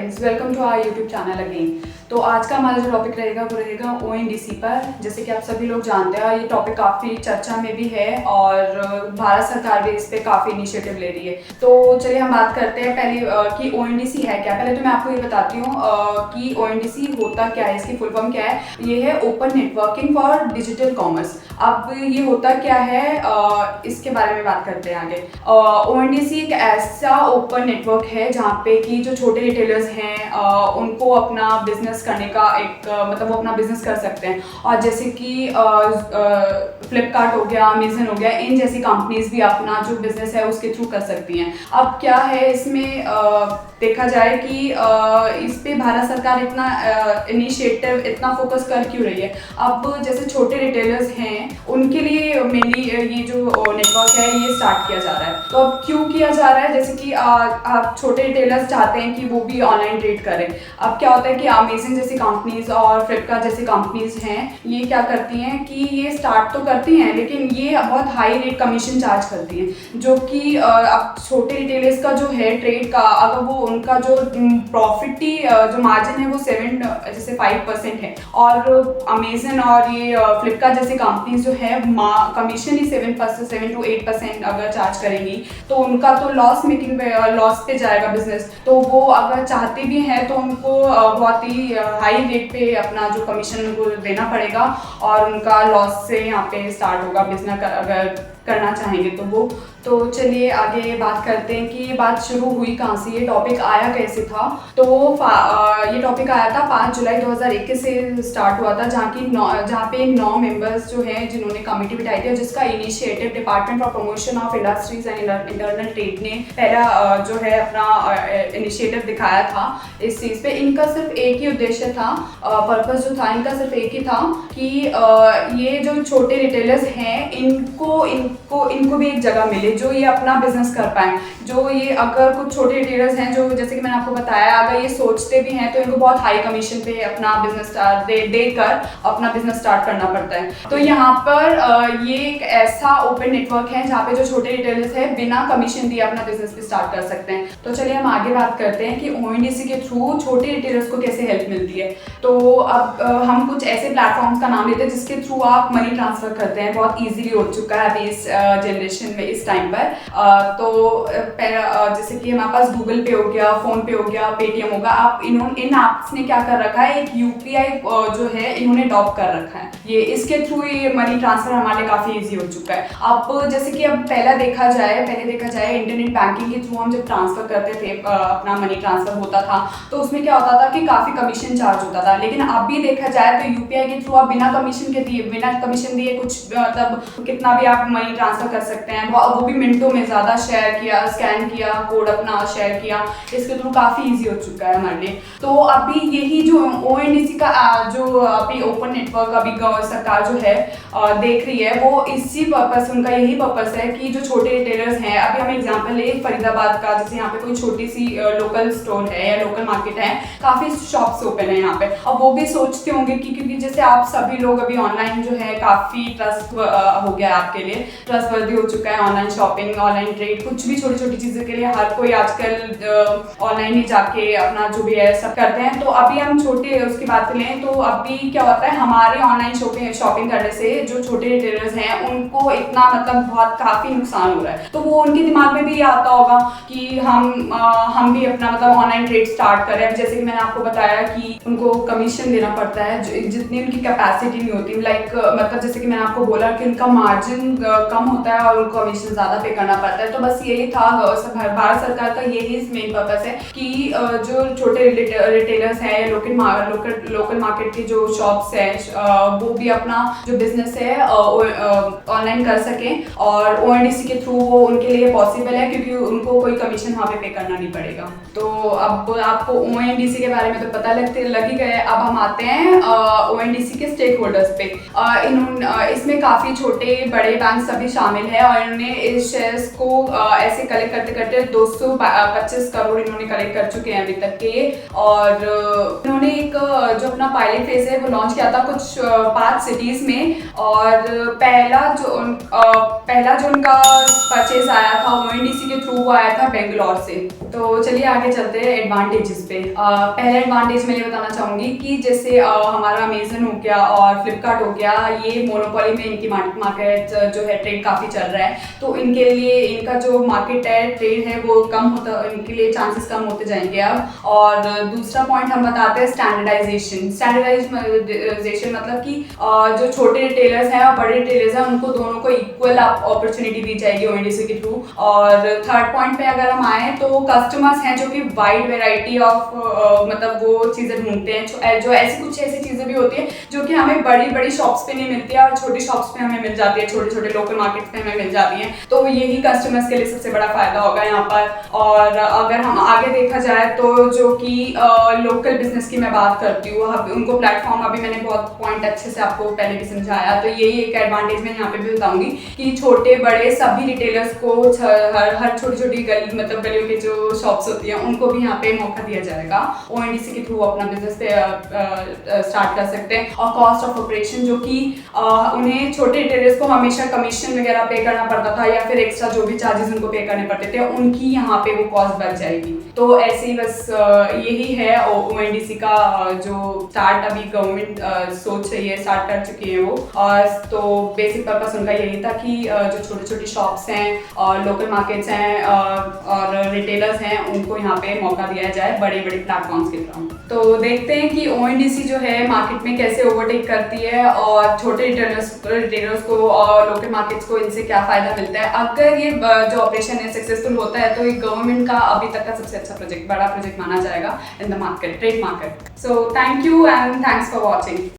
Friends, welcome to our YouTube channel again. तो आज का हमारा जो टॉपिक रहेगा वो रहेगा ओएनडीसी पर। जैसे कि आप सभी लोग जानते हैं, ये टॉपिक काफ़ी चर्चा में भी है और भारत सरकार भी इस पर काफ़ी इनिशिएटिव ले रही है। तो चलिए हम बात करते हैं पहले कि ओएनडीसी है क्या। पहले तो मैं आपको ये बताती हूँ कि ओएनडीसी होता क्या है, इसकी फुल फॉर्म क्या है। ये है open networking for digital commerce. अब ये होता क्या है, इसके बारे में बात करते हैं आगे। ओएनडीसी एक ऐसा ओपन नेटवर्क है जहाँ पे कि जो छोटे रिटेलर्स हैं उनको अपना बिजनेस करने का एक मतलब वो अपना बिजनेस कर सकते हैं। और जैसे कि फ्लिपकार्ट हो गया, अमेजन हो गया, इन जैसी कंपनीज भी अपना जो बिजनेस है उसके थ्रू कर सकती हैं। अब क्या है इसमें देखा जाए कि इस पे भारत सरकार इतना इनिशिएटिव इतना फोकस कर क्यों रही है। अब जैसे छोटे रिटेलर्स हैं उनके लिए मेनली ये जो नेटवर्क है ये स्टार्ट किया जा रहा है। तो अब क्यों किया जा रहा है, जैसे कि आप छोटे रिटेलर्स चाहते हैं कि वो भी ऑनलाइन ट्रेड करें। अब क्या होता है कि अमेजन जैसी कंपनीज और फ्लिपकार्ट जैसी कंपनीज हैं, ये क्या करती हैं कि ये स्टार्ट तो करती हैं लेकिन ये बहुत हाई रेट कमीशन चार्ज करती हैं, जो कि अब छोटे रिटेलर्स का जो है ट्रेड का, अगर वो उनका जो प्रॉफिट जो मार्जिन है वो 5% है और अमेजन और ये फ्लिपकार्ट जैसी कंपनीज जो है कमीशन ही 7 to 8% अगर चार्ज करेंगी तो उनका तो लॉस पे जाएगा बिजनेस। तो वो अगर चाहते भी हैं तो उनको बहुत ही हाई रेट पे अपना जो कमीशन उनको देना पड़ेगा और उनका लॉस से यहाँ पे स्टार्ट होगा बिजनेस अगर करना चाहेंगे तो वो। तो चलिए आगे बात करते हैं कि ये बात शुरू हुई कहाँ से, ये टॉपिक आया कैसे था। तो ये टॉपिक आया था 5 जुलाई 2021 से स्टार्ट हुआ था, जहाँ पे 9 मेंबर्स जो हैं जिन्होंने कमेटी बिठाई थी और जिसका initiative department for promotion of industries and internal trade ने पहला जो है अपना इनिशिएटिव दिखाया था इस चीज़ पे। इनका सिर्फ एक ही उद्देश्य था, पर्पस जो था इनका सिर्फ एक ही था कि ये जो छोटे रिटेलर्स हैं इनको भी एक जगह मिले जो ये अपना बिजनेस कर पाए। जो ये अगर कुछ छोटे रिटेलर्स हैं जो जैसे कि मैंने आपको बताया, अगर ये सोचते भी हैं तो इनको बहुत हाई कमीशन पे अपना बिजनेस देकर अपना बिजनेस स्टार्ट करना पड़ता है। तो यहाँ पर ये एक ऐसा ओपन नेटवर्क है जहाँ पे जो छोटे रिटेलर्स है बिना कमीशन दिए अपना बिजनेस भी स्टार्ट कर सकते हैं। तो चलिए हम आगे बात करते हैं कि ओएनडीसी के थ्रू छोटे रिटेलर्स को कैसे हेल्प मिलती है। तो अब हम कुछ ऐसे प्लेटफॉर्म्स का नाम लेते हैं जिसके थ्रू आप मनी ट्रांसफर करते हैं। बहुत ईजिली हो चुका है अभी इस जनरेशन में, इस टाइम पर। तो जैसे कि हमारे पास गूगल पे हो गया, फोन पे हो गया, पेटीएम होगा। आप इन ऐप्स ने क्या कर रखा है, एक यूपीआई जो है इन्होंने अडॉप्ट कर रखा है। ये इसके थ्रू ये मनी ट्रांसफर हमारे लिए काफी इजी हो चुका है। अब जैसे कि अब पहले देखा जाए इंटरनेट बैंकिंग के थ्रू हम जब ट्रांसफर करते थे अपना मनी ट्रांसफर होता था तो उसमें क्या होता था कि काफी कमीशन चार्ज होता था। लेकिन अभी देखा जाए तो यूपीआई के थ्रू आप बिना कमीशन दिए कुछ मतलब कितना भी आप मनी ट्रांसफर कर सकते हैं, वो भी मिनटों में। ज़्यादा स्कैन किया, कोड अपना शेयर किया, इसके थ्रू काफ़ी इजी हो चुका है हमारे लिए। तो अभी यही जो ओएनडीसी का जो अभी ओपन नेटवर्क अभी सरकार जो है देख रही है, वो इसी पर्पस, उनका यही पर्पस है कि जो छोटे रिटेलर्स हैं, अभी हम एग्जांपल ले फरीदाबाद का, जैसे यहाँ पे कोई छोटी सी लोकल स्टोर है या लोकल मार्केट है, काफ़ी शॉप्स ओपन है यहाँ पे। अब वो भी सोचते होंगे कि क्योंकि जैसे आप सभी लोग अभी ऑनलाइन जो है काफ़ी ट्रस्ट हो गया है, आपके लिए ट्रस्टवर्दी हो चुका है ऑनलाइन शॉपिंग, ऑनलाइन ट्रेड, कुछ भी छोटी छोटी चीज़ों के लिए हर कोई आजकल ऑनलाइन ही जाके अपना जो भी है सब करते हैं। तो अभी हम छोटे उसकी बात करें तो अभी क्या होता है, हमारे ऑनलाइन शॉपिंग करने से जो छोटे रिटेलर्स हैं उनको इतना मतलब बहुत काफ़ी नुकसान हो रहा है। तो वो उनके दिमाग में भी ये आता होगा कि हम भी अपना मतलब ऑनलाइन ट्रेड स्टार्ट करें। अब जैसे कि मैंने आपको बताया कि उनको कमीशन देना पड़ता है जितनी उनकी कैपेसिटी नहीं होती, लाइक मतलब जैसे कि मैंने आपको बोला कि उनका मार्जिन कम होता है और उनको कमीशन ज़्यादा पे करना पड़ता है। तो बस यही था भारत सरकार का, यही मेन पर्पस है कि जो छोटे रिटेलर्स हैं, लोकल मार्केट की जो शॉप्स हैं, वो भी अपना जो बिजनेस है ऑनलाइन कर सकें और ओएनडीसी के थ्रू वो उनके लिए पॉसिबल है क्योंकि उनको कोई कमीशन वहाँ पे करना नहीं पड़ेगा। तो अब आपको ओएनडीसी के बारे में तो पता लग ही गया। अब हम आते हैं ओएनडीसी के स्टेक होल्डर्स पे। इसमें काफ़ी छोटे बड़े बैंक सभी शामिल है और इन्होंने इस शेयर्स को ऐसे कलेक्ट करते करते 225 करोड़ इन्होंने कलेक्ट कर चुके हैं अभी तक के। और इन्होंने एक जो अपना पायलट फेज है वो लॉन्च किया था कुछ 5 सिटीज़ में। और पहला जो उनका परचेज आया था ONDC के थ्रू वो आया था बेंगलोर से। तो चलिए आगे चलते हैं एडवांटेजेस पे। पहला एडवांटेज मैं ये बताना चाहूँगी कि जैसे हमारा अमेजन हो गया और फ्लिपकार्ट हो गया, ये मोनोपोली में इनकी मार्केट जो है ट्रेड काफ़ी चल रहा है, तो इनके लिए इनका जो मार्केट है ट्रेड है वो कम होता, इनके लिए चांसेस कम होते जाएंगे अब। और दूसरा पॉइंट हम बताते हैं स्टैंडर्डाइजेशन। स्टैंडर्डाइजेशन मतलब कि जो छोटे रिटेलर्स हैं और बड़े रिटेलर्स हैं उनको दोनों को इक्वल अपॉर्चुनिटी दी जाएगी ONDC के थ्रू। और थर्ड पॉइंट पे अगर हम आए तो कस्टमर्स हैं जो कि वाइड वेराइटी ऑफ मतलब वो चीज़ें ढूंढते हैं, जो ऐसी चीज़ें भी होती हैं जो कि हमें बड़ी बड़ी शॉप्स पे नहीं मिलती है और छोटी शॉप्स पे हमें मिल जाती है, छोटे छोटे लोकल मार्केट्स पे हमें मिल जाती हैं। तो यही कस्टमर्स के लिए सबसे बड़ा फायदा होगा यहाँ पर। और अगर हम आगे देखा जाए तो जो कि लोकल बिजनेस की मैं बात करती हूँ, उनको प्लेटफॉर्म अभी मैंने बहुत पॉइंट अच्छे से आपको पहले भी समझाया, तो यही एक एडवांटेज मैं यहाँ पे भी बताऊंगी कि छोटे बड़े सभी रिटेलर्स को हर छोटी छोटी गली मतलब गलियों की जो शॉप्स होती हैं उनको भी यहाँ पे मौका दिया जाएगा। ONDC के थ्रू अपना बिजनेस स्टार्ट कर सकते हैं। और कॉस्ट ऑफ ऑपरेशन जो कि उन्हें छोटे रिटेलर्स को हमेशा कमीशन वगैरह पे करना पड़ता था या फिर एक्स्ट्रा जो भी चार्जेस उनको पे करने पड़ते थे, उनकी यहाँ पे वो कॉस्ट बच जाएगी। तो ऐसे ही बस यही है ONDC का जो स्टार्ट अभी गवर्नमेंट सोच रही है, स्टार्ट कर चुकी है वो। और तो बेसिक पर्पस उनका यही था कि जो छोटी छोटी शॉप्स हैं और लोकल मार्केट्स हैं और रिटेलर्स हैं उनको यहाँ पे मौका दिया जाए बड़े बड़े प्लेटफॉर्म्स के थ्रू। तो देखते हैं कि ONDC जो है मार्केट में कैसे ओवरटेक करती है और छोटे रिटेलर्स को और लोकल मार्केट्स को इनसे क्या फ़ायदा मिलता है। अगर ये जो ऑपरेशन है सक्सेसफुल होता है तो ये गवर्नमेंट का अभी तक का सबसे अच्छा प्रोजेक्ट, बड़ा प्रोजेक्ट माना जाएगा in the market, trade market. So thank you and thanks for watching.